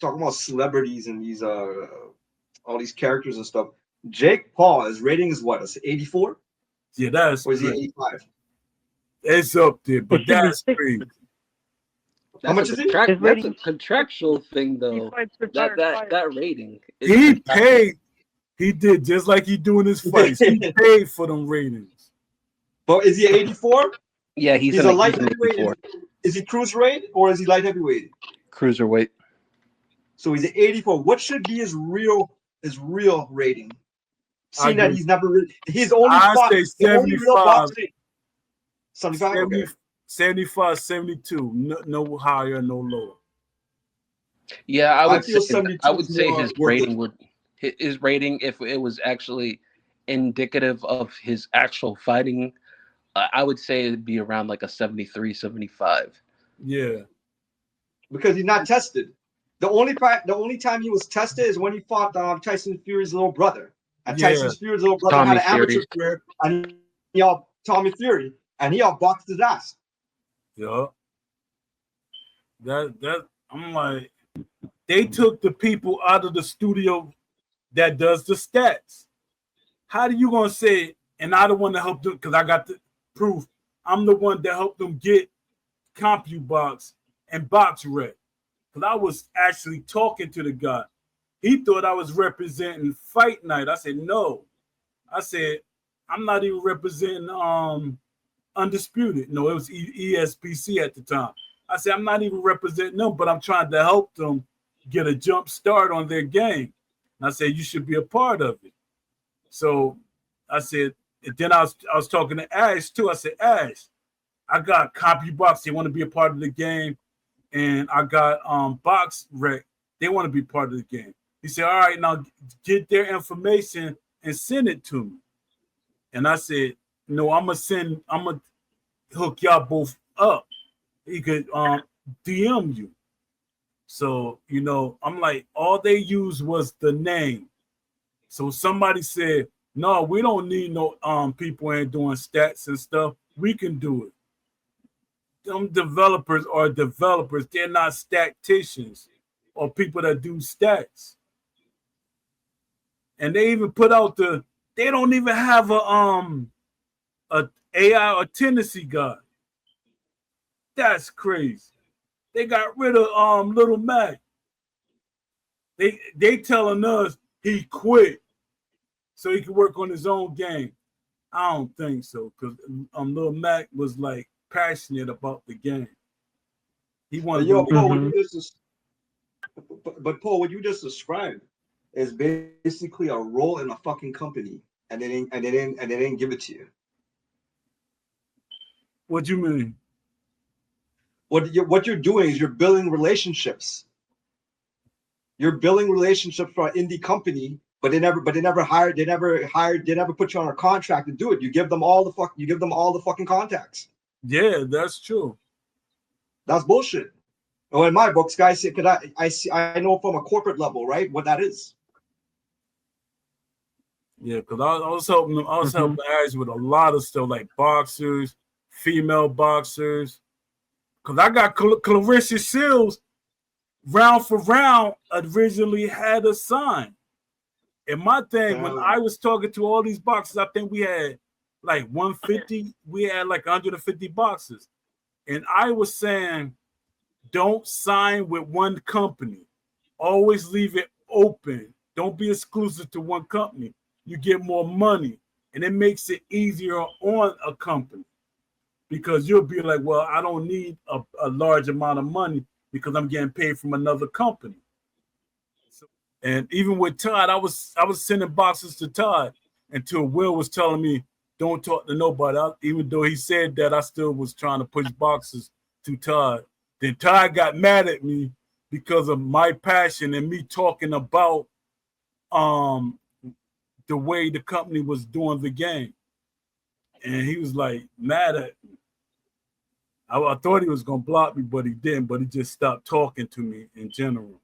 talking about celebrities and these all these characters and stuff. Jake Paul, his rating is what? Is it 84? Yeah, that's or is he crazy. 85? It's up there, but It should be that's 60. crazy. How much is it? His That's rating a contractual thing, though. That rating. He paid. He did just like he do in his fights. He paid for them ratings. But is he 84? Yeah, he's a an light heavyweight. 84. Is he cruiserweight or is he light heavyweight? Cruiserweight. So he's at 84. What should be his real rating? Seeing that he's never really, he's only fought say the only real 75. boxing. 75? Okay. 75, 72. No higher, no lower. Yeah, I would feel say 72 I would is say more his worth rating it. would his rating, if it was actually indicative of his actual fighting, I would say it'd be around like a 73, 75. Yeah. Because he's not tested. The only time he was tested is when he fought Tyson Fury's little brother. And Yeah. Tyson Fury's little brother Tommy had an amateur Fury. career, and he out Tommy Fury, and he outboxed his ass. Yeah. That I'm like, they took the people out of the studio that does the stats. How are you gonna say, and I the one that helped them because I got the proof. I'm the one that helped them get CompuBox and BoxRec. Because I was actually talking to the guy. He thought I was representing Fight Night. I said, no. I said, I'm not even representing Undisputed. No, it was ESPC at the time. I said, I'm not even representing them, but I'm trying to help them get a jump start on their game. And I said, you should be a part of it. So I said, and then I was talking to Ash too. I said, Ash, I got CompuBox. They want to be a part of the game. And I got BoxRec. They want to be part of the game. He said, all right, now get their information and send it to me. And I said, no, I'm gonna hook y'all both up. He could DM you. So, I'm like, all they used was the name. So somebody said, no, we don't need no people ain't doing stats and stuff. We can do it. Them developers are developers. They're not statisticians or people that do stats. And they even put out they don't even have a AI or Tennessee guy. That's crazy. They got rid of Little Mac. They telling us he quit so he could work on his own game. I don't think so, because Little Mac was like passionate about the game. He wanted Yo, to Poe, but Poe, what you just described is basically a role in a fucking company, and they didn't give it to you. What you mean? What you're doing is you're building relationships. You're building relationships for an indie company, but they never put you on a contract to do it. You give them all the fucking contacts. Yeah, that's true. That's bullshit. Oh, in my books, guys, because I know from a corporate level, right, what that is. Yeah, because I was helping them. I was helping Ash with a lot of stuff like boxers, female boxers. Because I got Clarissa Shields round for round originally had a sign. And my thing, when I was talking to all these boxers, I think we had like 150. We had like 150 boxers. And I was saying, don't sign with one company. Always leave it open. Don't be exclusive to one company. You get more money, and it makes it easier on a company because you'll be like, well, I don't need a large amount of money because I'm getting paid from another company. So, and even with Todd, I was sending boxes to Todd until Will was telling me, don't talk to nobody. Even though he said that, I still was trying to push boxes to Todd. Then Todd got mad at me because of my passion and me talking about the way the company was doing the game. And he was like mad at me. I thought he was going to block me, but he didn't. But he just stopped talking to me in general.